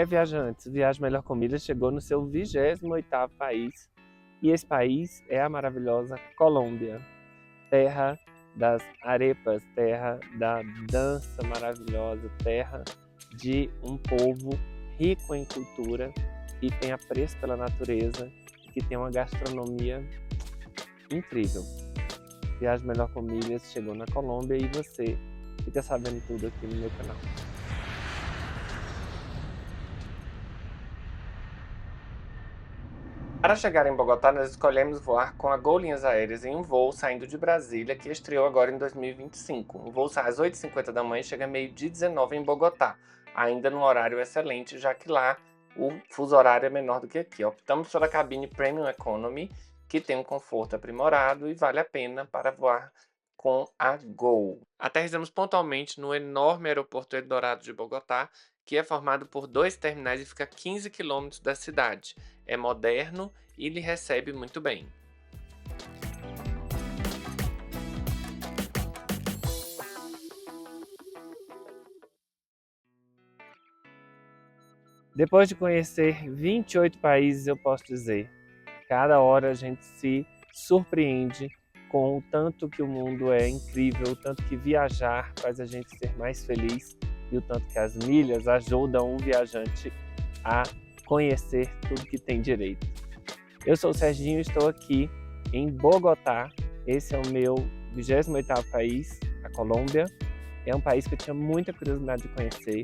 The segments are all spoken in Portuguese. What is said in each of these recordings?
Viajantes, o Viagem Melhor com Milhas chegou no seu 28º país e esse país é a maravilhosa Colômbia, terra das arepas, terra da dança maravilhosa, terra de um povo rico em cultura, que tem apreço pela natureza e que tem uma gastronomia incrível. Viagem Melhor com Milhas chegou na Colômbia e você fica sabendo tudo aqui no meu canal. Para chegar em Bogotá, nós escolhemos voar com a Gol Linhas Aéreas em um voo saindo de Brasília, que estreou agora em 2025. O voo sai às 8h50 da manhã e chega meio-dia 19 em Bogotá, ainda num horário excelente, já que lá o fuso horário é menor do que aqui. Optamos pela cabine Premium Economy, que tem um conforto aprimorado e vale a pena para voar com a Gol. Aterrissamos pontualmente no enorme aeroporto Eldorado de Bogotá, que é formado por 2 terminais e fica a 15 quilômetros da cidade. É moderno e lhe recebe muito bem. Depois de conhecer 28 países, eu posso dizer, cada hora a gente se surpreende com o tanto que o mundo é incrível, o tanto que viajar faz a gente ser mais feliz e o tanto que as milhas ajudam um viajante a conhecer tudo que tem direito. Eu sou o Serginho e estou aqui em Bogotá. Esse é o meu 28º país, a Colômbia. É um país que eu tinha muita curiosidade de conhecer.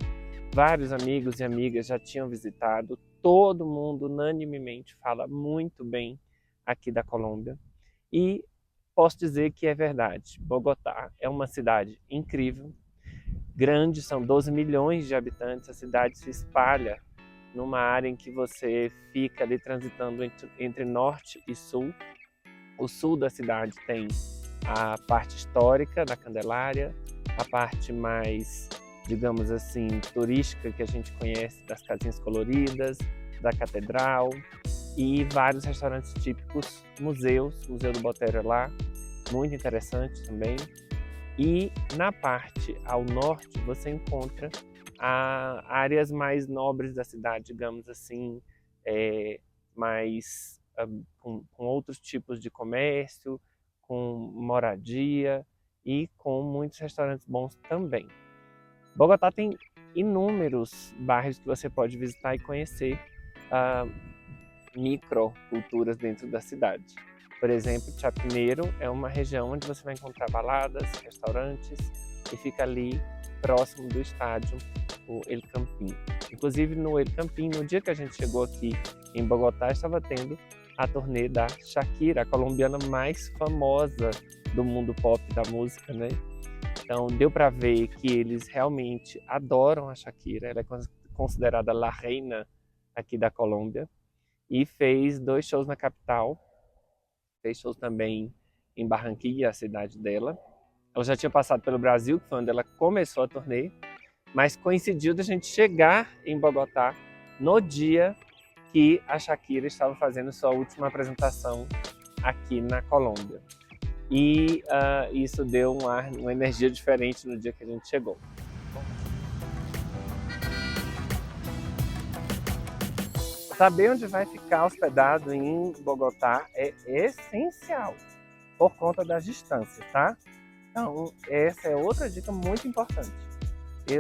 Vários amigos e amigas já tinham visitado. Todo mundo unanimemente fala muito bem aqui da Colômbia. E posso dizer que é verdade. Bogotá é uma cidade incrível, grande, são 12 milhões de habitantes. A cidade se espalha numa área em que você fica ali transitando entre norte e sul. O sul da cidade tem a parte histórica da Candelária, a parte mais, digamos assim, turística que a gente conhece das casinhas coloridas, da catedral e vários restaurantes típicos, museus, Museu do Botero é lá, muito interessante também. E na parte ao norte você encontra áreas mais nobres da cidade, digamos assim, mais com outros tipos de comércio, com moradia e com muitos restaurantes bons também. Bogotá tem inúmeros bairros que você pode visitar e conhecer microculturas dentro da cidade. Por exemplo, Chapinero é uma região onde você vai encontrar baladas, restaurantes e fica ali próximo do estádio, o El Campín. Inclusive no El Campín, no dia que a gente chegou aqui em Bogotá, estava tendo a turnê da Shakira, a colombiana mais famosa do mundo pop da música, né? Então deu para ver que eles realmente adoram a Shakira, ela é considerada a reina aqui da Colômbia e fez 2 shows na capital, fez shows também em Barranquilla, a cidade dela. Ela já tinha passado pelo Brasil, que foi onde ela começou a turnê, mas coincidiu da gente chegar em Bogotá no dia que a Shakira estava fazendo sua última apresentação aqui na Colômbia. E isso deu uma energia diferente no dia que a gente chegou. Saber onde vai ficar hospedado em Bogotá é essencial, por conta das distâncias, tá? Então, essa é outra dica muito importante.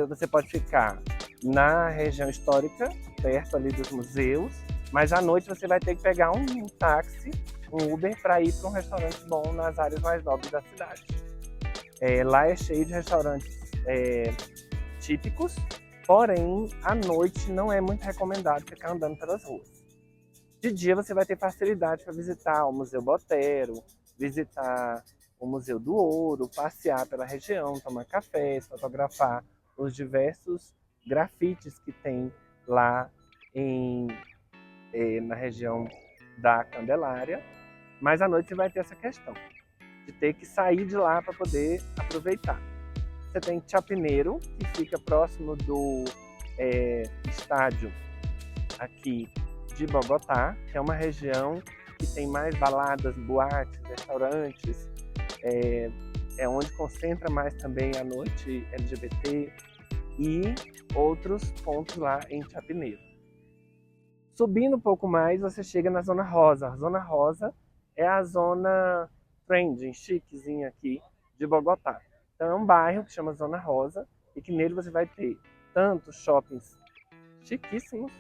Você pode ficar na região histórica, perto ali dos museus, mas à noite você vai ter que pegar um táxi, um Uber, para ir para um restaurante bom nas áreas mais nobres da cidade. Lá é cheio de restaurantes típicos, porém, à noite não é muito recomendado ficar andando pelas ruas. De dia você vai ter facilidade para visitar o Museu Botero, visitar o Museu do Ouro, passear pela região, tomar café, fotografar os diversos grafites que tem lá na região da Candelária. Mas à noite você vai ter essa questão de ter que sair de lá para poder aproveitar. Você tem Chapinero, que fica próximo do estádio aqui de Bogotá, que é uma região que tem mais baladas, boates, restaurantes, é onde concentra mais também à noite LGBT, e outros pontos lá em Chapinero. Subindo um pouco mais, você chega na Zona Rosa. A Zona Rosa é a zona trending, chiquezinha aqui de Bogotá. Então é um bairro que chama Zona Rosa e que nele você vai ter tanto shoppings chiquíssimos,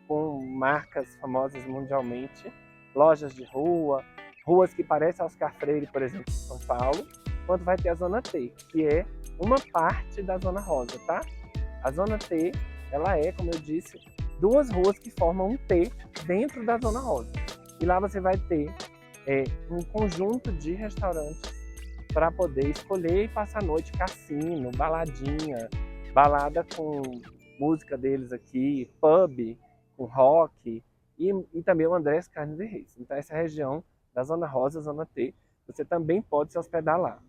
com marcas famosas mundialmente, lojas de rua, ruas que parecem Oscar Freire, por exemplo, em São Paulo, quanto vai ter a Zona T, que é uma parte da Zona Rosa, tá? A Zona T, ela é, como eu disse, duas ruas que formam um T dentro da Zona Rosa. E lá você vai ter um conjunto de restaurantes para poder escolher e passar a noite, cassino, baladinha, balada com música deles aqui, pub, com rock, e também o Andrés Carnes e Reis. Então essa região da Zona Rosa, Zona T, você também pode se hospedar lá.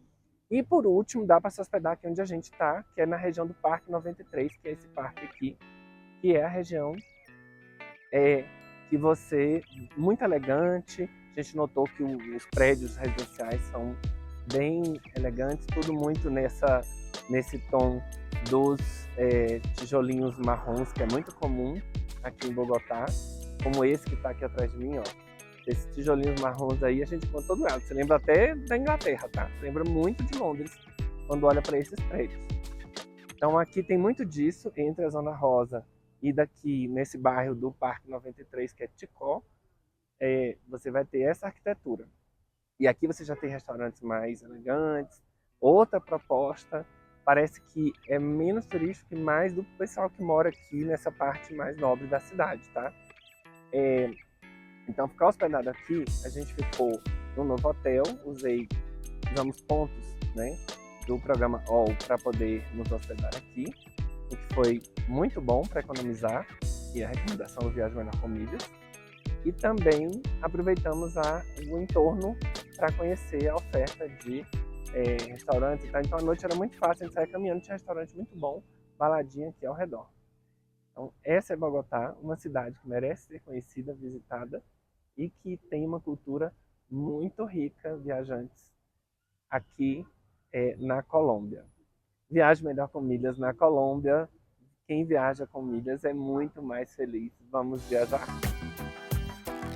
E por último, dá para se hospedar aqui onde a gente está, que é na região do Parque 93, que é esse parque aqui, que é a região que você, muito elegante. A gente notou que os prédios residenciais são bem elegantes, tudo muito nesse tom dos tijolinhos marrons, que é muito comum aqui em Bogotá, como esse que está aqui atrás de mim, ó. Esses tijolinhos marrons aí a gente encontra todo lado. Você lembra até da Inglaterra, tá? Você lembra muito de Londres quando olha para esses prédios. Então aqui tem muito disso entre a Zona Rosa e daqui nesse bairro do Parque 93, que é Ticó, você vai ter essa arquitetura. E aqui você já tem restaurantes mais elegantes, outra proposta, parece que é menos turístico e mais do pessoal que mora aqui nessa parte mais nobre da cidade, tá? Então, ficar hospedado aqui, a gente ficou no novo hotel, usamos pontos, né, do programa All para poder nos hospedar aqui, o que foi muito bom para economizar, e a recomendação do Viagem Melhor com Milhas. E também aproveitamos o entorno para conhecer a oferta de restaurantes. Tá? Então, a noite era muito fácil, a gente saía caminhando, tinha restaurante muito bom, baladinha aqui ao redor. Então, essa é Bogotá, uma cidade que merece ser conhecida, visitada, e que tem uma cultura muito rica, viajantes, aqui na Colômbia. Viagem Melhor com Milhas na Colômbia. Quem viaja com milhas é muito mais feliz. Vamos viajar?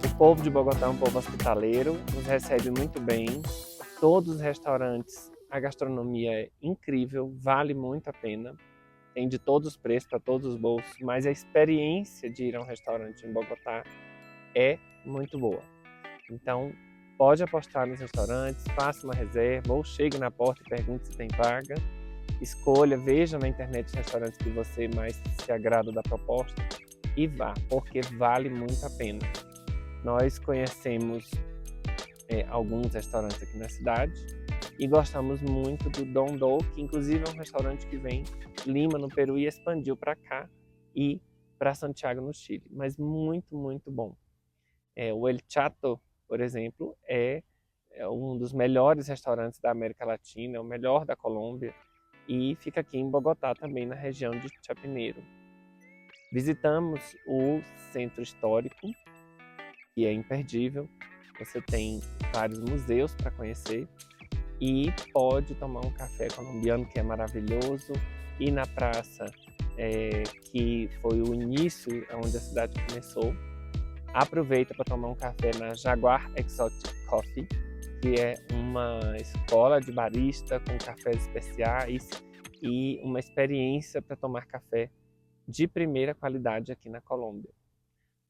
O povo de Bogotá é um povo hospitaleiro, nos recebe muito bem. Todos os restaurantes, a gastronomia é incrível, vale muito a pena. Tem de todos os preços, para todos os bolsos, mas a experiência de ir a um restaurante em Bogotá é muito boa. Então, pode apostar nos restaurantes, faça uma reserva, ou chegue na porta e pergunte se tem vaga. Escolha, veja na internet os restaurantes que você mais se agrada da proposta e vá, porque vale muito a pena. Nós conhecemos alguns restaurantes aqui na cidade e gostamos muito do Don Do, que inclusive é um restaurante que vem de Lima, no Peru, e expandiu para cá e para Santiago, no Chile. Mas muito, muito bom. O El Chato, por exemplo, é um dos melhores restaurantes da América Latina, é o melhor da Colômbia, e fica aqui em Bogotá também, na região de Chapinero. Visitamos o Centro Histórico, que é imperdível. Você tem vários museus para conhecer e pode tomar um café colombiano, que é maravilhoso, ir na praça, que foi o início onde a cidade começou. Aproveita para tomar um café na Jaguar Exotic Coffee, que é uma escola de barista com cafés especiais e uma experiência para tomar café de primeira qualidade aqui na Colômbia.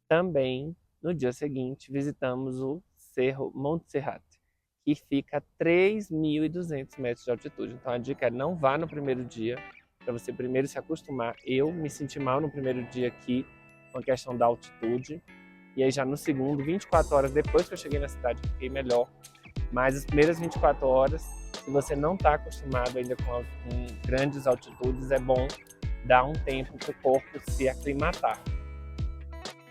Também, no dia seguinte, visitamos o Cerro Montserrat, que fica a 3.200 metros de altitude. Então a dica é: não vá no primeiro dia, para você primeiro se acostumar. Eu me senti mal no primeiro dia aqui com a questão da altitude, e aí já no segundo, 24 horas depois que eu cheguei na cidade, eu fiquei melhor. Mas as primeiras 24 horas, se você não está acostumado ainda com grandes altitudes, é bom dar um tempo para o corpo se aclimatar.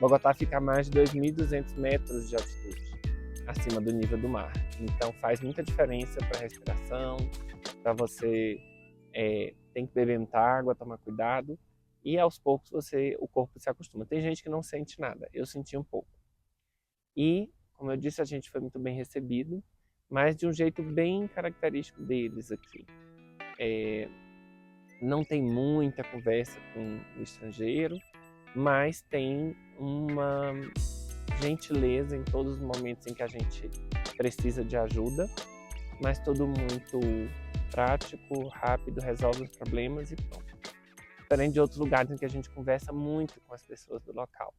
Bogotá fica a mais de 2.200 metros de altitude, acima do nível do mar. Então faz muita diferença para a respiração, para você tem que beber muita água, tomar cuidado, e aos poucos o corpo se acostuma. Tem gente que não sente nada, eu senti um pouco. E, como eu disse, a gente foi muito bem recebido, mas de um jeito bem característico deles aqui. não tem muita conversa com o estrangeiro, mas tem uma gentileza em todos os momentos em que a gente precisa de ajuda, mas tudo muito prático, rápido, resolve os problemas e pronto. Diferente de outros lugares em que a gente conversa muito com as pessoas do local.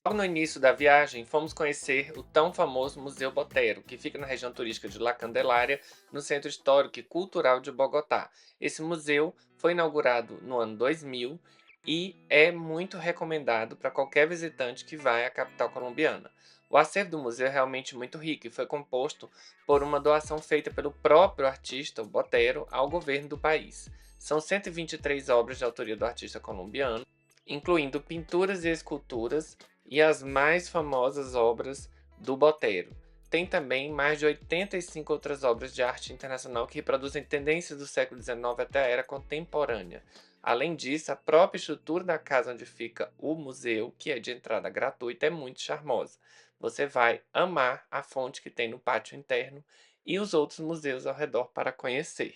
Logo no início da viagem, fomos conhecer o tão famoso Museu Botero, que fica na região turística de La Candelária, no Centro Histórico e Cultural de Bogotá. Esse museu foi inaugurado no ano 2000 e é muito recomendado para qualquer visitante que vai à capital colombiana. O acervo do museu é realmente muito rico e foi composto por uma doação feita pelo próprio artista, o Botero, ao governo do país. São 123 obras de autoria do artista colombiano, incluindo pinturas e esculturas e as mais famosas obras do Botero. Tem também mais de 85 outras obras de arte internacional que reproduzem tendências do século XIX até a era contemporânea. Além disso, a própria estrutura da casa onde fica o museu, que é de entrada gratuita, é muito charmosa. Você vai amar a fonte que tem no pátio interno e os outros museus ao redor para conhecer.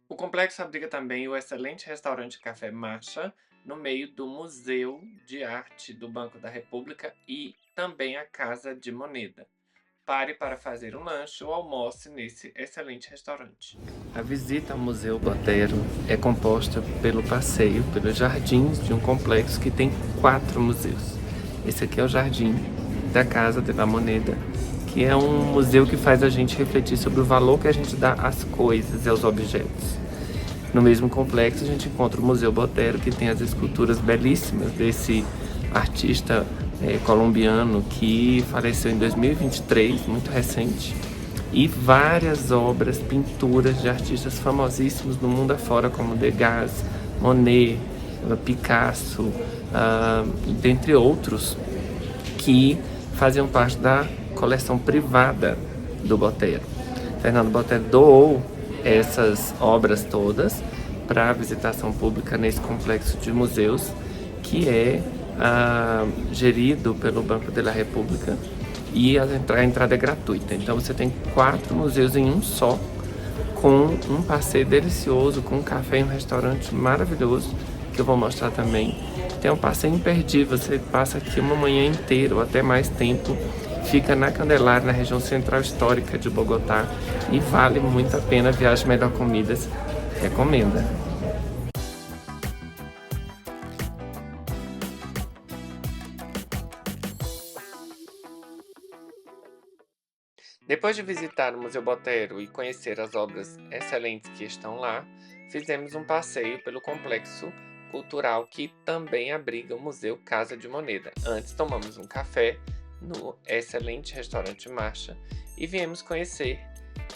O complexo abriga também o excelente restaurante Café Marcha, no meio do Museu de Arte do Banco da República e também a Casa de Moneda. Pare para fazer um lanche ou almoce nesse excelente restaurante. A visita ao Museu Botero é composta pelo passeio pelos jardins de um complexo que tem 4 museus. Esse aqui é o Jardim da Casa de la Moneda, que é um museu que faz a gente refletir sobre o valor que a gente dá às coisas e aos objetos. No mesmo complexo a gente encontra o Museu Botero, que tem as esculturas belíssimas desse artista colombiano que faleceu em 2023, muito recente, e várias obras, pinturas de artistas famosíssimos no mundo afora, como Degas, Monet, Picasso, dentre outros, que faziam parte da coleção privada do Botero. Fernando Botero doou essas obras todas para a visitação pública nesse complexo de museus, que é gerido pelo Banco da República, e a entrada é gratuita. Então você tem 4 museus em um só, com um passeio delicioso, com um café e um restaurante maravilhoso, que eu vou mostrar também. Tem um passeio imperdível, você passa aqui uma manhã inteira ou até mais tempo. Fica na Candelária, na região central histórica de Bogotá, e vale muito a pena. Viagem Melhor Comidas recomenda. Depois de visitar o Museu Botero e conhecer as obras excelentes que estão lá, fizemos um passeio pelo complexo cultural que também abriga o Museu Casa de Moneda. Antes tomamos um café no excelente restaurante Marcha e viemos conhecer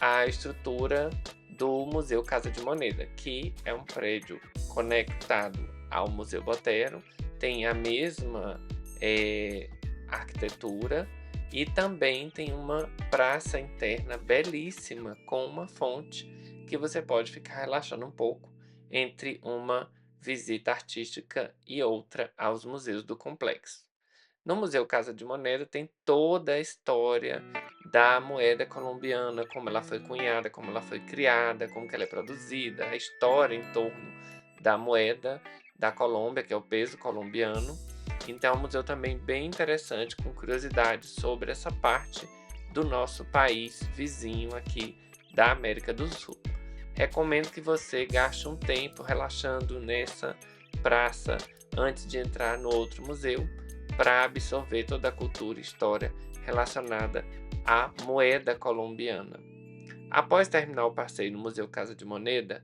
a estrutura do Museu Casa de Moneda, que é um prédio conectado ao Museu Botero, tem a mesma arquitetura e também tem uma praça interna belíssima com uma fonte que você pode ficar relaxando um pouco entre uma visita artística e outra aos museus do complexo. No Museu Casa de Moneda tem toda a história da moeda colombiana, como ela foi cunhada, como ela foi criada, como que ela é produzida, a história em torno da moeda da Colômbia, que é o peso colombiano. Então é um museu também bem interessante, com curiosidades sobre essa parte do nosso país vizinho aqui da América do Sul. Recomendo que você gaste um tempo relaxando nessa praça antes de entrar no outro museu, para absorver toda a cultura e história relacionada à moeda colombiana. Após terminar o passeio no Museu Casa de Moneda,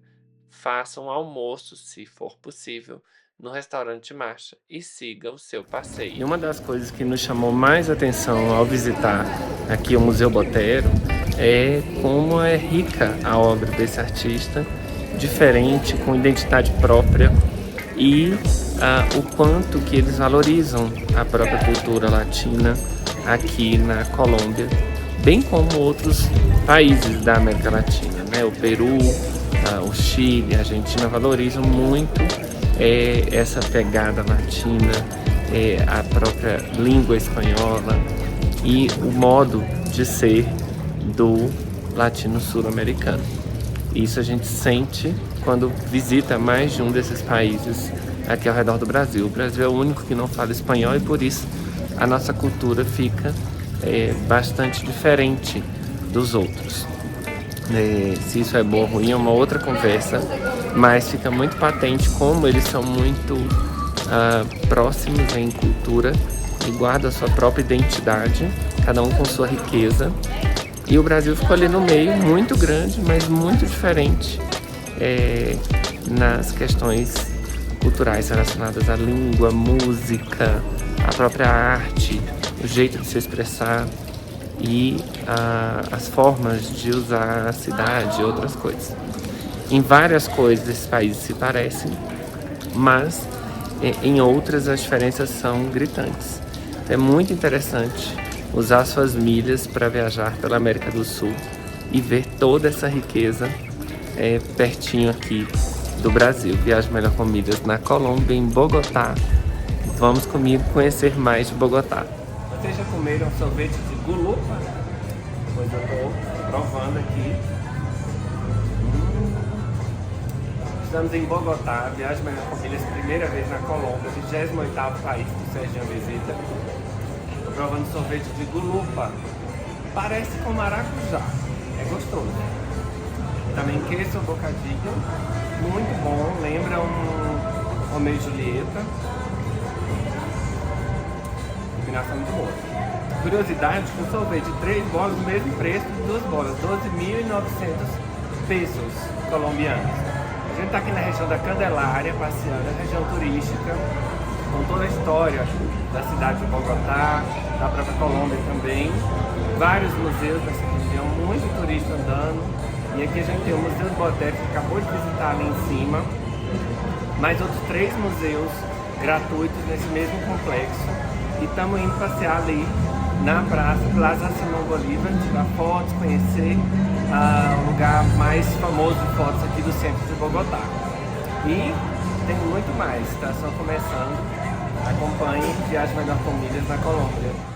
faça um almoço, se for possível, no restaurante Marcha e siga o seu passeio. E uma das coisas que nos chamou mais atenção ao visitar aqui o Museu Botero é como é rica a obra desse artista, diferente, com identidade própria, e o quanto que eles valorizam a própria cultura latina aqui na Colômbia, bem como outros países da América Latina, né? O Peru, o Chile, a Argentina valorizam muito essa pegada latina, a própria língua espanhola e o modo de ser do latino sul-americano. Isso a gente sente quando visita mais de um desses países aqui ao redor do Brasil. O Brasil é o único que não fala espanhol e por isso a nossa cultura fica bastante diferente dos outros. Se isso é bom ou ruim é uma outra conversa, mas fica muito patente como eles são muito próximos em cultura e guardam a sua própria identidade, cada um com sua riqueza. E o Brasil ficou ali no meio, muito grande, mas muito diferente nas questões culturais relacionadas à língua, música, a própria arte, o jeito de se expressar e as formas de usar a cidade e outras coisas. Em várias coisas esses países se parecem, mas em outras as diferenças são gritantes. É muito interessante usar suas milhas para viajar pela América do Sul e ver toda essa riqueza pertinho aqui do Brasil. Viaje melhor com milhas na Colômbia, em Bogotá. Vamos comigo conhecer mais de Bogotá. Vocês já comeram sorvete de gulupa? Pois eu estou provando aqui. Estamos em Bogotá, viagem melhor com milhas, primeira vez na Colômbia, 28º país que o Serginho visita. Estou provando sorvete de gulupa. Parece com maracujá, é gostoso. Também queso bocadinho, muito bom, lembra um Romeu e Julieta. Combinação muito boa. Curiosidade, com sorvete de 3 bolas, o mesmo preço de 2 bolas, 12.900 pesos colombianos. A gente está aqui na região da Candelária, passeando, região turística, com toda a história da cidade de Bogotá, da própria Colômbia também. Vários museus nessa região, muito turista andando. E aqui a gente tem o Museu do Boteco, que acabou de visitar ali em cima. Mais outros 3 museus gratuitos nesse mesmo complexo. E estamos indo passear ali na Plaza Simón Bolívar, tirar fotos, conhecer o lugar mais famoso de fotos aqui do centro de Bogotá. E tem muito mais, está só começando. Acompanhe Viagem Melhor com Milhas na Colômbia.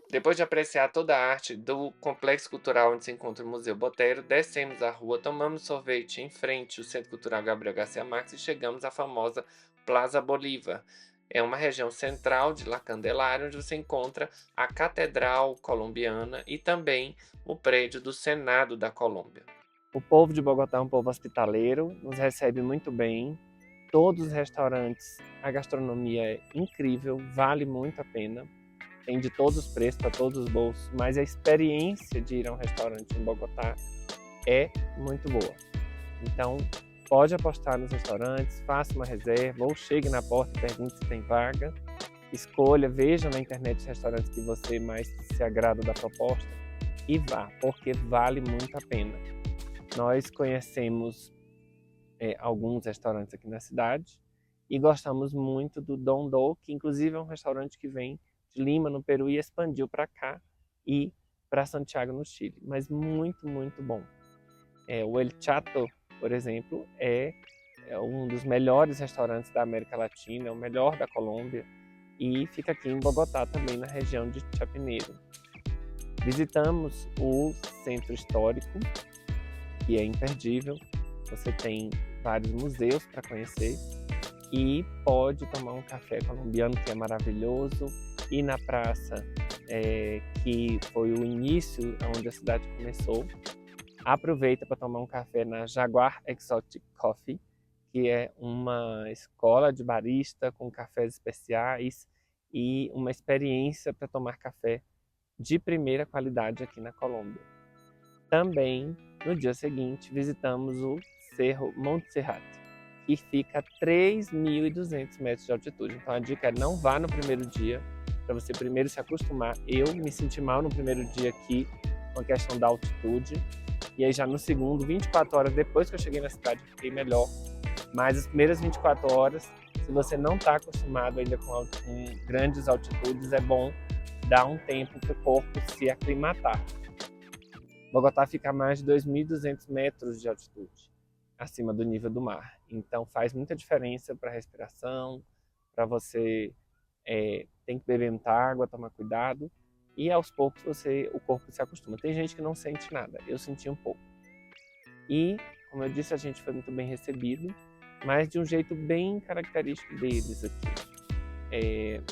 Depois de apreciar toda a arte do complexo cultural onde se encontra o Museu Botero, descemos a rua, tomamos sorvete em frente ao Centro Cultural Gabriel Garcia Marques e chegamos à famosa Plaza Bolívar. É uma região central de La Candelária, onde você encontra a Catedral Colombiana e também o prédio do Senado da Colômbia. O povo de Bogotá é um povo hospitaleiro, nos recebe muito bem. Todos os restaurantes, a gastronomia é incrível, vale muito a pena. Tem de todos os preços, para todos os bolsos, mas a experiência de ir a um restaurante em Bogotá é muito boa. Então, pode apostar nos restaurantes, faça uma reserva, ou chegue na porta e pergunte se tem vaga. Escolha, veja na internet os restaurantes que você mais se agrada da proposta e vá, porque vale muito a pena. Nós conhecemos alguns restaurantes aqui na cidade e gostamos muito do Don Do, que inclusive é um restaurante que vem de Lima, no Peru, e expandiu para cá e para Santiago, no Chile. Mas muito, muito bom. O El Chato, por exemplo, é um dos melhores restaurantes da América Latina, é o melhor da Colômbia, e fica aqui em Bogotá também, na região de Chapinero. Visitamos o Centro Histórico, que é imperdível. Você tem vários museus para conhecer e pode tomar um café colombiano, que é maravilhoso, ir na praça, que foi o início onde a cidade começou. Aproveita para tomar um café na Jaguar Exotic Coffee, que é uma escola de barista com cafés especiais e uma experiência para tomar café de primeira qualidade aqui na Colômbia. Também, no dia seguinte, visitamos o Cerro Montserrat, que fica a 3.200 metros de altitude. Então a dica é: não vá no primeiro dia, para você primeiro se acostumar. Eu me senti mal no primeiro dia aqui com a questão da altitude, e aí já no segundo, 24 horas depois que eu cheguei na cidade, eu fiquei melhor. Mas as primeiras 24 horas, se você não está acostumado ainda com grandes altitudes, é bom dar um tempo para o corpo se aclimatar. Bogotá fica a mais de 2.200 metros de altitude acima do nível do mar. Então faz muita diferença para a respiração, para você tem que beber muita água, tomar cuidado. e aos poucos o corpo se acostuma. Tem gente que não sente nada, eu senti um pouco. E, como eu disse, a gente foi muito bem recebido, mas de um jeito bem característico deles aqui.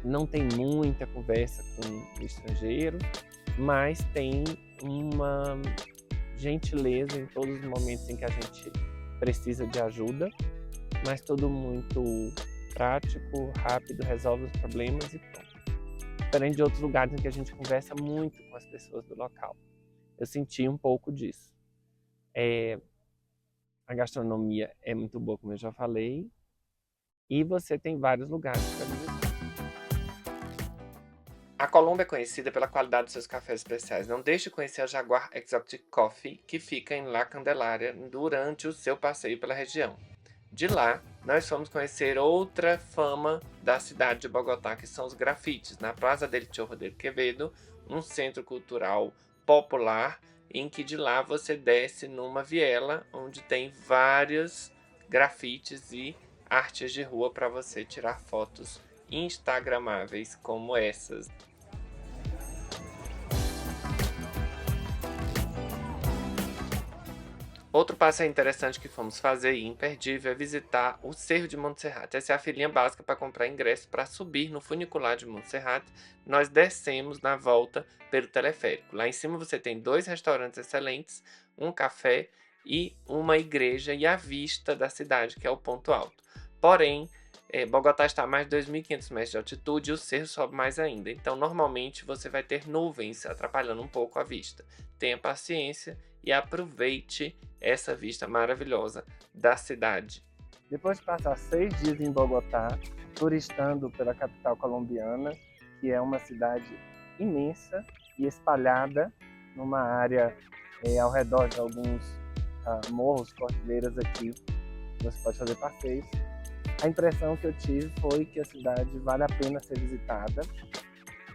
Não tem muita conversa com o estrangeiro, mas tem uma gentileza em todos os momentos em que a gente precisa de ajuda, mas tudo muito prático, rápido, resolve os problemas e pronto. Diferente de outros lugares em que a gente conversa muito com as pessoas do local. Eu senti um pouco disso. A gastronomia é muito boa, como eu já falei, e você tem vários lugares para visitar. A Colômbia é conhecida pela qualidade dos seus cafés especiais. Não deixe de conhecer a Jaguar Exotic Coffee, que fica em La Candelaria, durante o seu passeio pela região. De lá, nós fomos conhecer outra fama da cidade de Bogotá, que são os grafites, na Plaza del Chorro del Quevedo, um centro cultural popular, em que de lá você desce numa viela, onde tem vários grafites e artes de rua para você tirar fotos instagramáveis como essas. Outro passeio interessante que fomos fazer e imperdível é visitar o Cerro de Montserrat. Essa é a filinha básica para comprar ingresso para subir no funicular de Montserrat. Nós descemos na volta pelo teleférico. Lá em cima você tem 2 restaurantes excelentes, um café e uma igreja e a vista da cidade, que é o ponto alto. Porém, Bogotá está a mais de 2.500 metros de altitude e o cerro sobe mais ainda. Então, normalmente, você vai ter nuvens atrapalhando um pouco a vista. Tenha paciência e aproveite essa vista maravilhosa da cidade. Depois de passar 6 dias em Bogotá, turistando pela capital colombiana, que é uma cidade imensa e espalhada numa área ao redor de alguns morros, cordilheiras aqui, você pode fazer passeios. A impressão que eu tive foi que a cidade vale a pena ser visitada.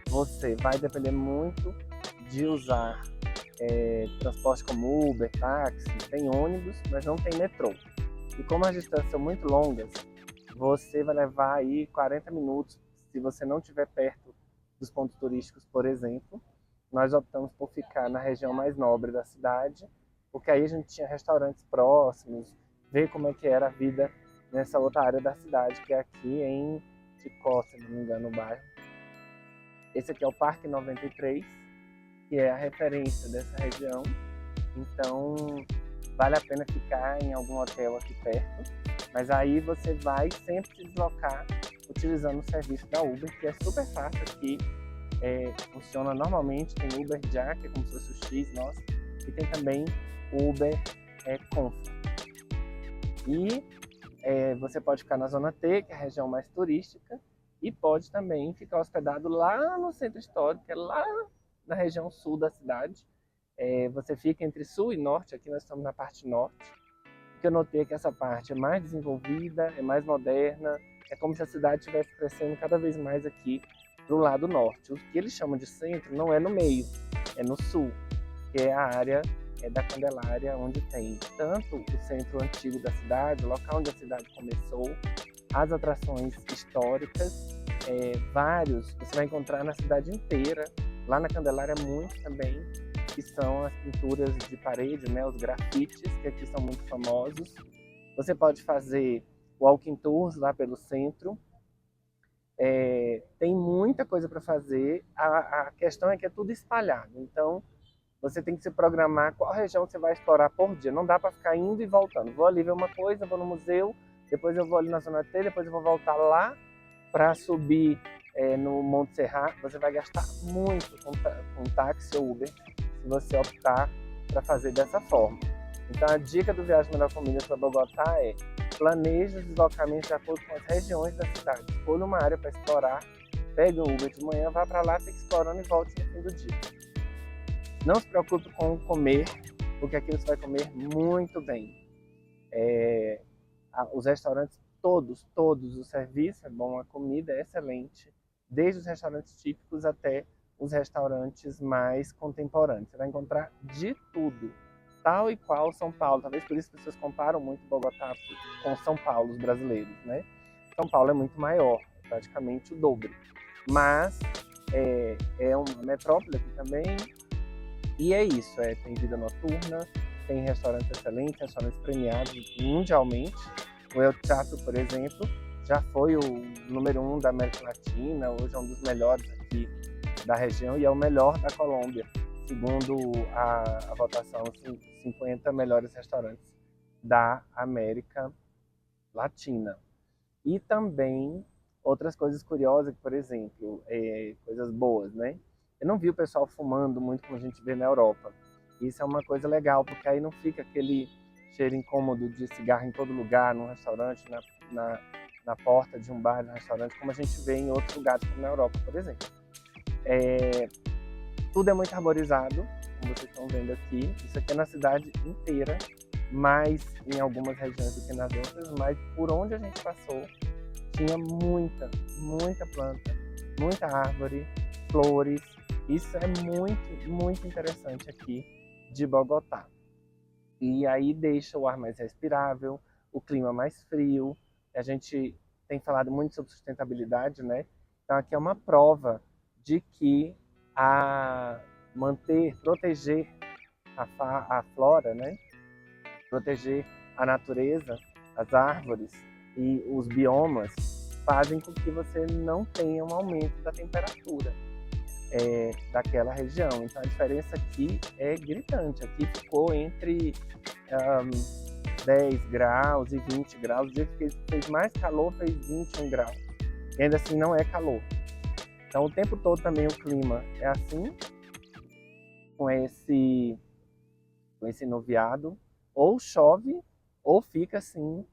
Você vai depender muito de usar transporte como Uber, táxi, tem ônibus, mas não tem metrô. E como as distâncias são muito longas, você vai levar aí 40 minutos se você não estiver perto dos pontos turísticos, por exemplo. Nós optamos por ficar na região mais nobre da cidade, porque aí a gente tinha restaurantes próximos, ver como é que era a vida nessa outra área da cidade, que é aqui em Chicó, se não me engano, o bairro. Esse aqui é o Parque 93, que é a referência dessa região. Então, vale a pena ficar em algum hotel aqui perto, mas aí você vai sempre se deslocar utilizando o serviço da Uber, que é super fácil aqui, funciona normalmente, tem Uber Já, que é como se fosse o X nosso, e tem também o Uber Comfort. E você pode ficar na Zona T, que é a região mais turística, e pode também ficar hospedado lá no centro histórico, que é lá na região sul da cidade. Você fica entre sul e norte, aqui nós estamos na parte norte. O que eu notei é que essa parte é mais desenvolvida, é mais moderna, é como se a cidade estivesse crescendo cada vez mais aqui para o lado norte. O que eles chamam de centro não é no meio, é no sul, que é a área da Candelária, onde tem tanto o centro antigo da cidade, o local onde a cidade começou, as atrações históricas, você vai encontrar na cidade inteira. Lá na Candelária muito também, que são as pinturas de parede, né, os grafites, que aqui são muito famosos. Você pode fazer walking tours lá pelo centro. Tem muita coisa para fazer, a questão é que é tudo espalhado, então você tem que se programar qual região você vai explorar por dia. Não dá para ficar indo e voltando. Vou ali ver uma coisa, vou no museu, depois eu vou ali na Zona T, depois eu vou voltar lá para subir no Montserrat. Você vai gastar muito com táxi ou Uber se você optar para fazer dessa forma. Então a dica do Viagem Melhor Comida para Bogotá é: planeje os deslocamentos de acordo com as regiões da cidade. Escolha uma área para explorar, pegue o Uber de manhã, vá para lá, fique explorando e volte no fim do dia. Não se preocupe com comer, porque aqui você vai comer muito bem. Os restaurantes, todos, o serviço é bom, a comida é excelente, desde os restaurantes típicos até os restaurantes mais contemporâneos. Você vai encontrar de tudo, tal e qual São Paulo. Talvez por isso as pessoas comparam muito Bogotá com São Paulo, os brasileiros, né? São Paulo é muito maior, praticamente o dobro. Mas é uma metrópole aqui também. E é isso, tem vida noturna, tem restaurantes excelentes, restaurantes premiados mundialmente. O El Chato, por exemplo, já foi o número 1 da América Latina, hoje é um dos melhores aqui da região e é o melhor da Colômbia, segundo a votação, 50 melhores restaurantes da América Latina. E também outras coisas curiosas, por exemplo, coisas boas, né? Eu não vi o pessoal fumando muito como a gente vê na Europa. Isso é uma coisa legal, porque aí não fica aquele cheiro incômodo de cigarro em todo lugar, num restaurante, na porta de um bar, de um restaurante, como a gente vê em outros lugares, como na Europa, por exemplo. Tudo é muito arborizado, como vocês estão vendo aqui. Isso aqui é na cidade inteira, mais em algumas regiões do que nas outras, mas por onde a gente passou, tinha muita planta, muita árvore, flores. Isso é muito interessante aqui de Bogotá. E aí deixa o ar mais respirável, o clima mais frio. A gente tem falado muito sobre sustentabilidade, né? Então aqui é uma prova de que proteger a flora, né? Proteger a natureza, as árvores e os biomas fazem com que você não tenha um aumento da temperatura daquela região. Então a diferença aqui é gritante. Aqui ficou entre 10 graus e 20 graus. O dia que fez mais calor fez 21 graus. E ainda assim não é calor. Então o tempo todo também o clima é assim, com esse nuviado. Ou chove ou fica assim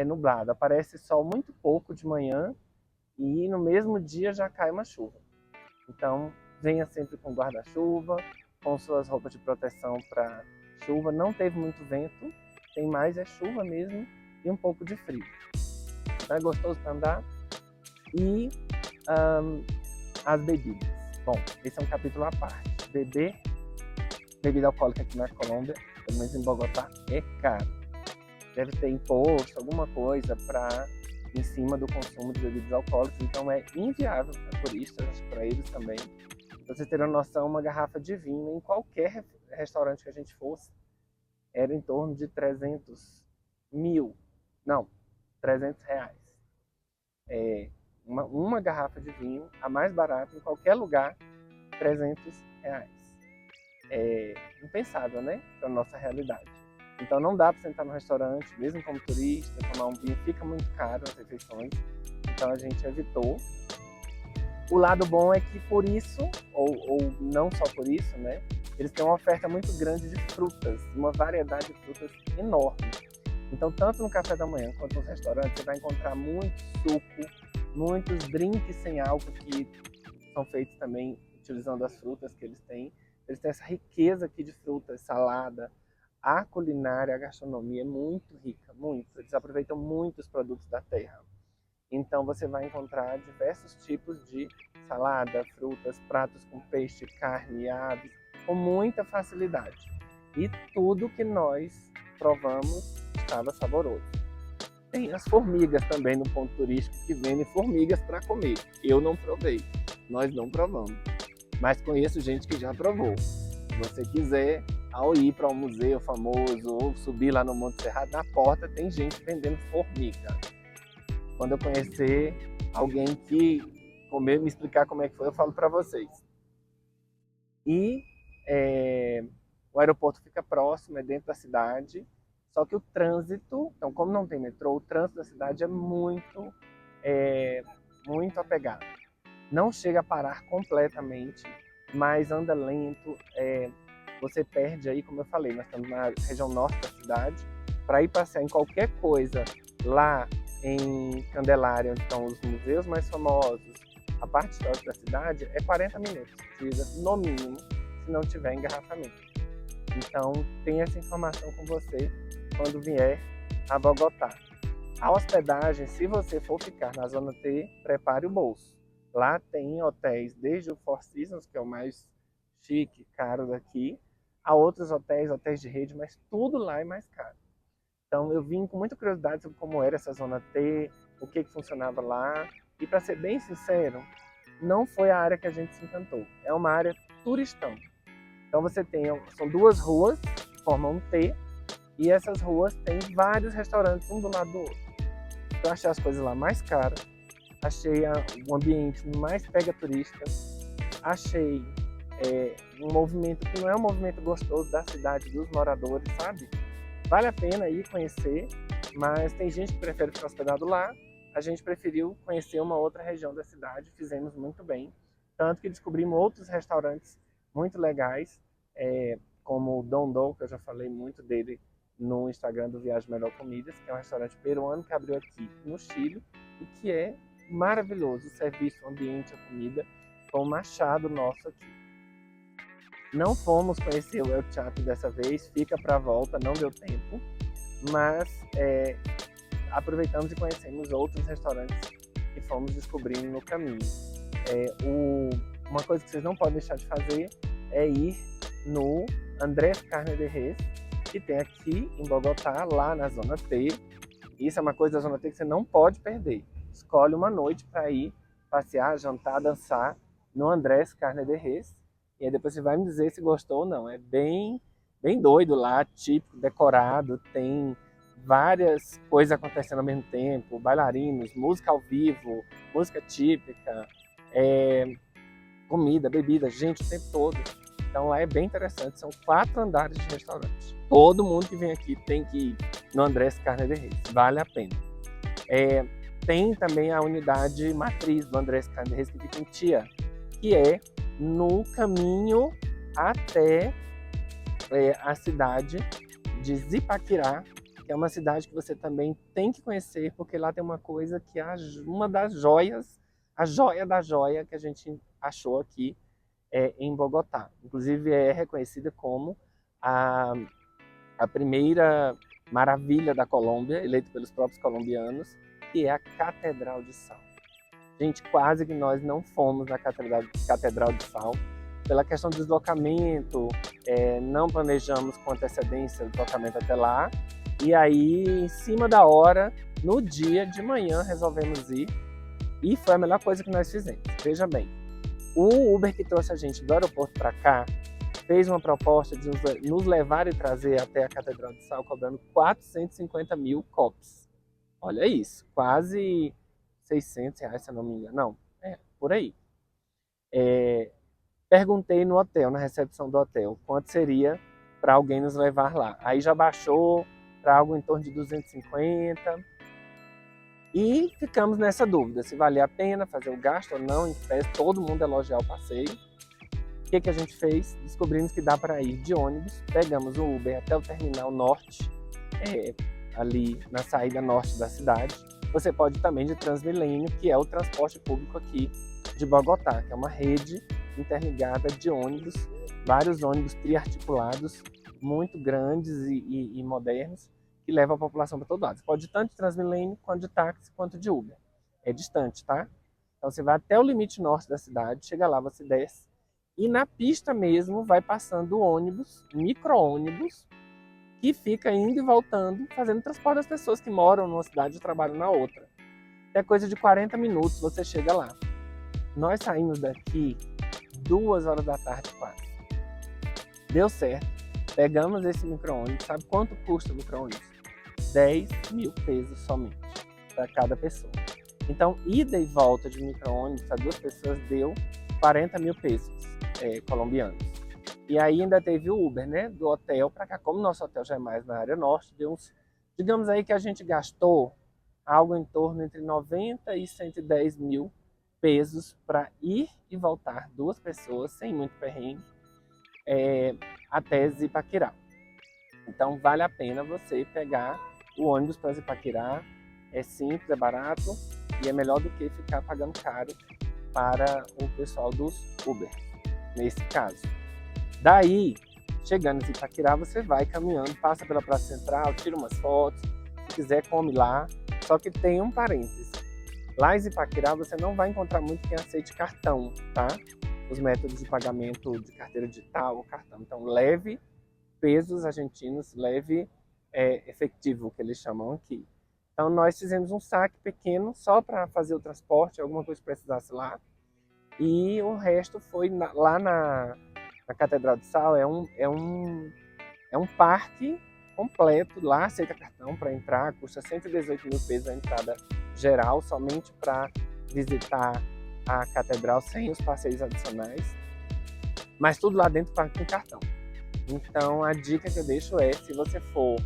nublado. Aparece sol muito pouco de manhã e no mesmo dia já cai uma chuva. Então venha sempre com guarda-chuva, com suas roupas de proteção para chuva. Não teve muito vento, tem mais chuva mesmo e um pouco de frio. Então é gostoso para andar. E as bebidas. Bom, esse é um capítulo à parte. Bebida alcoólica aqui na Colômbia, pelo menos em Bogotá, é caro. Deve ter imposto, alguma coisa em cima do consumo de bebidas alcoólicas, então é inviável para turistas, para eles também. Pra vocês terem noção, uma garrafa de vinho em qualquer restaurante que a gente fosse era em torno de 300 reais. Uma garrafa de vinho, a mais barata em qualquer lugar, 300 reais. É impensável, né? Para a nossa realidade. Então não dá para sentar no restaurante, mesmo como turista, tomar um vinho, fica muito caro as refeições. Então a gente evitou. O lado bom é que por isso, ou não só por isso, né? Eles têm uma oferta muito grande de frutas, uma variedade de frutas enorme. Então tanto no café da manhã quanto nos restaurantes você vai encontrar muito suco, muitos drinks sem álcool que são feitos também utilizando as frutas que eles têm. Eles têm essa riqueza aqui de frutas, salada. A culinária, a gastronomia é muito rica, muito. Eles aproveitam muito os produtos da terra. Então você vai encontrar diversos tipos de salada, frutas, pratos com peixe, carne, aves, com muita facilidade. E tudo que nós provamos estava saboroso. Tem as formigas também no ponto turístico que vendem formigas para comer. Eu não provei, nós não provamos. Mas conheço gente que já provou. Se você quiser, ao ir para um museu famoso ou subir lá no Monte Serrato, na porta tem gente vendendo formiga. Quando eu conhecer alguém que comer, me explicar como é que foi, eu falo para vocês. E o aeroporto fica próximo, é dentro da cidade, só que o trânsito, então como não tem metrô, o trânsito da cidade é muito apegado. Não chega a parar completamente, mas anda lento. Você perde aí, como eu falei, nós estamos na região norte da cidade. Para ir passear em qualquer coisa lá em Candelária, onde estão os museus mais famosos, a parte histórica da cidade, é 40 minutos, no mínimo, se não tiver engarrafamento. Então, tenha essa informação com você quando vier a Bogotá. A hospedagem, se você for ficar na Zona T, prepare o bolso. Lá tem hotéis, desde o Four Seasons, que é o mais chique, caro daqui, a outros hotéis de rede, mas tudo lá é mais caro. Então eu vim com muita curiosidade sobre como era essa Zona T, o que funcionava lá. E para ser bem sincero, não foi a área que a gente se encantou. É uma área turistão. Então são duas ruas que formam um T, e essas ruas têm vários restaurantes um do lado do outro. Eu achei as coisas lá mais caras, achei o ambiente mais pega turista, achei um movimento que não é um movimento gostoso da cidade, dos moradores, sabe? Vale a pena ir conhecer, mas tem gente que prefere ficar hospedado lá. A gente preferiu conhecer uma outra região da cidade, fizemos muito bem. Tanto que descobrimos outros restaurantes muito legais, como o Dondô, que eu já falei muito dele no Instagram do Viagem Melhor Comidas, que é um restaurante peruano que abriu aqui no Chile e que é maravilhoso. O serviço, o ambiente, a comida, foi um machado nosso aqui. Não fomos conhecer o El Chapo dessa vez, fica para a volta, não deu tempo, mas aproveitamos e conhecemos outros restaurantes que fomos descobrindo no caminho. Uma coisa que vocês não podem deixar de fazer é ir no Andrés Carne de Res, que tem aqui em Bogotá, lá na Zona T. Isso é uma coisa da Zona T que você não pode perder. Escolhe uma noite para ir passear, jantar, dançar no Andrés Carne de Res. E aí depois você vai me dizer se gostou ou não. É bem doido lá, típico, decorado, tem várias coisas acontecendo ao mesmo tempo, bailarinos, música ao vivo, música típica, comida, bebida, gente o tempo todo. Então lá é bem interessante, são 4 andares de restaurante. Todo mundo que vem aqui tem que ir no Andrés Carne de Res, vale a pena. Tem também a unidade matriz do Andrés Carne de Res, que fica em Tia, que é no caminho até a cidade de Zipaquirá, que é uma cidade que você também tem que conhecer, porque lá tem uma coisa que é uma das joias, a joia da joia que a gente achou aqui em Bogotá. Inclusive é reconhecida como a primeira maravilha da Colômbia, eleita pelos próprios colombianos, que é a Catedral de Sal. Gente, quase que nós não fomos na Catedral de Sal, pela questão do deslocamento, não planejamos com antecedência o deslocamento até lá, e aí, em cima da hora, no dia de manhã, resolvemos ir, e foi a melhor coisa que nós fizemos. Veja bem, o Uber que trouxe a gente do aeroporto para cá, fez uma proposta de nos levar e trazer até a Catedral de Sal, cobrando 450 mil COPs. Olha isso, quase R$600, se eu não me engano. Não, por aí. Perguntei no hotel, na recepção do hotel, quanto seria para alguém nos levar lá. Aí já baixou para algo em torno de 250. E ficamos nessa dúvida, se valia a pena fazer o gasto ou não, em pé, todo mundo elogiar o passeio. O que a gente fez? Descobrimos que dá para ir de ônibus, pegamos o Uber até o terminal norte, ali na saída norte da cidade. Você pode ir também de Transmilênio, que é o transporte público aqui de Bogotá, que é uma rede interligada de ônibus, vários ônibus triarticulados, muito grandes e modernos, que levam a população para todo lado. Você pode ir tanto de Transmilênio, quanto de táxi, quanto de Uber. É distante, tá? Então você vai até o limite norte da cidade, chega lá, você desce, e na pista mesmo vai passando ônibus, micro-ônibus, que fica indo e voltando, fazendo transporte das pessoas que moram numa cidade e trabalham na outra. É coisa de 40 minutos, você chega lá. Nós saímos daqui 2 horas da tarde quase. Deu certo. Pegamos esse micro-ônibus. Sabe quanto custa o micro-ônibus? 10 mil pesos somente para cada pessoa. Então, ida e volta de micro-ônibus para 2 pessoas deu 40 mil pesos colombianos. E aí ainda teve o Uber, né? Do hotel para cá. Como nosso hotel já é mais na área norte, deu uns... Digamos aí que a gente gastou algo em torno entre 90 e 110 mil pesos para ir e voltar 2 pessoas, sem muito perrengue, até Zipaquirá. Então vale a pena você pegar o ônibus para Zipaquirá. É simples, é barato e é melhor do que ficar pagando caro para o pessoal dos Uber, nesse caso. Daí, chegando em Zipaquirá, você vai caminhando, passa pela Praça Central, tira umas fotos, se quiser come lá. Só que tem um parênteses. Lá em Zipaquirá você não vai encontrar muito quem aceite cartão, tá? Os métodos de pagamento de carteira digital ou cartão. Então leve pesos argentinos, leve efetivo, que eles chamam aqui. Então nós fizemos um saque pequeno só para fazer o transporte, alguma coisa que precisasse lá. E o resto foi lá na Catedral de Sal, é um parque completo, lá aceita cartão para entrar, custa 118 mil pesos a entrada geral, somente para visitar a catedral sem os passeios adicionais, mas tudo lá dentro paga com cartão. Então a dica que eu deixo é, se você for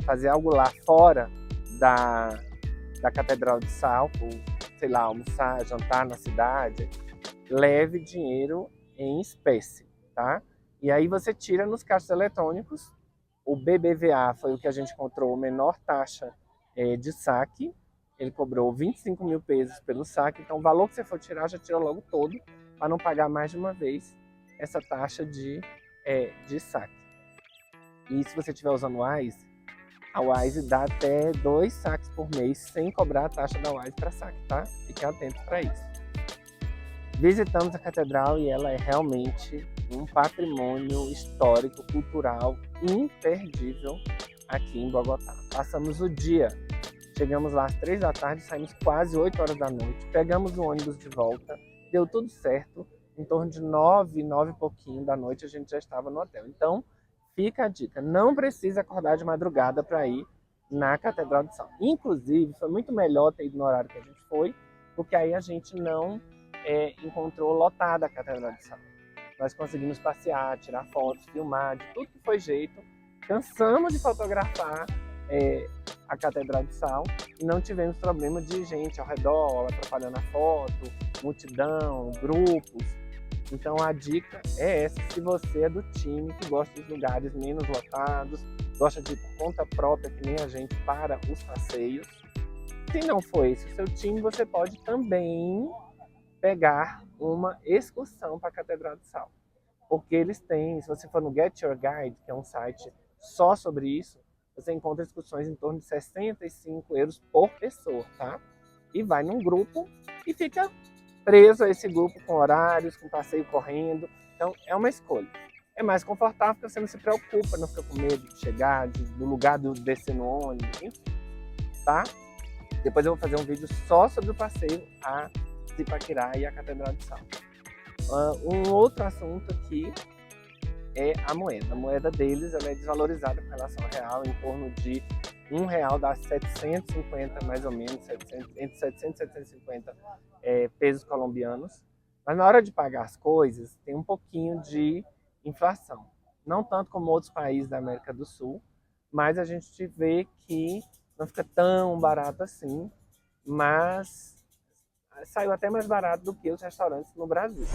fazer algo lá fora da Catedral de Sal, ou, sei lá, almoçar, jantar na cidade, leve dinheiro em espécie, tá? E aí você tira nos caixas eletrônicos. O BBVA foi o que a gente encontrou a menor taxa de saque. Ele cobrou 25 mil pesos pelo saque. Então o valor que você for tirar, já tira logo todo, para não pagar mais de uma vez essa taxa de saque. E se você estiver usando o Wise, a Wise dá até 2 saques por mês sem cobrar a taxa da Wise para saque, tá? Fique atento para isso. Visitamos a catedral e ela é realmente um patrimônio histórico, cultural imperdível aqui em Bogotá. Passamos o dia, chegamos lá às 3 da tarde, saímos quase 8 horas da noite, pegamos o ônibus de volta, deu tudo certo, em torno de 9 e pouquinho da noite a gente já estava no hotel. Então, fica a dica, não precisa acordar de madrugada para ir na Catedral de Sal. Inclusive, foi muito melhor ter ido no horário que a gente foi, porque aí a gente não encontrou lotada a Catedral de Sal. Nós conseguimos passear, tirar fotos, filmar, de tudo que foi jeito. Cansamos de fotografar a Catedral de Sal e não tivemos problema de gente ao redor, atrapalhando a foto, multidão, grupos. Então a dica é essa, se você é do time que gosta dos lugares menos lotados, gosta de ir por conta própria, que nem a gente, para os passeios. Se não for esse o seu time, você pode também pegar uma excursão para a Catedral de Sal. Porque eles têm, se você for no Get Your Guide, que é um site só sobre isso, você encontra excursões em torno de 65 euros por pessoa, tá? E vai num grupo e fica preso a esse grupo com horários, com passeio correndo. Então é uma escolha. É mais confortável porque você não se preocupa, não fica com medo de chegar, do lugar de descer no ônibus, enfim, tá? Depois eu vou fazer um vídeo só sobre o passeio a Zipaquirá e a Catedral de Sal. Um outro assunto aqui é a moeda. A moeda deles ela é desvalorizada com relação ao real, em torno de R$1 dá 750 mais ou menos, entre 700 e 750 pesos colombianos. Mas na hora de pagar as coisas, tem um pouquinho de inflação. Não tanto como outros países da América do Sul, mas a gente vê que não fica tão barato assim, mas saiu até mais barato do que os restaurantes no Brasil.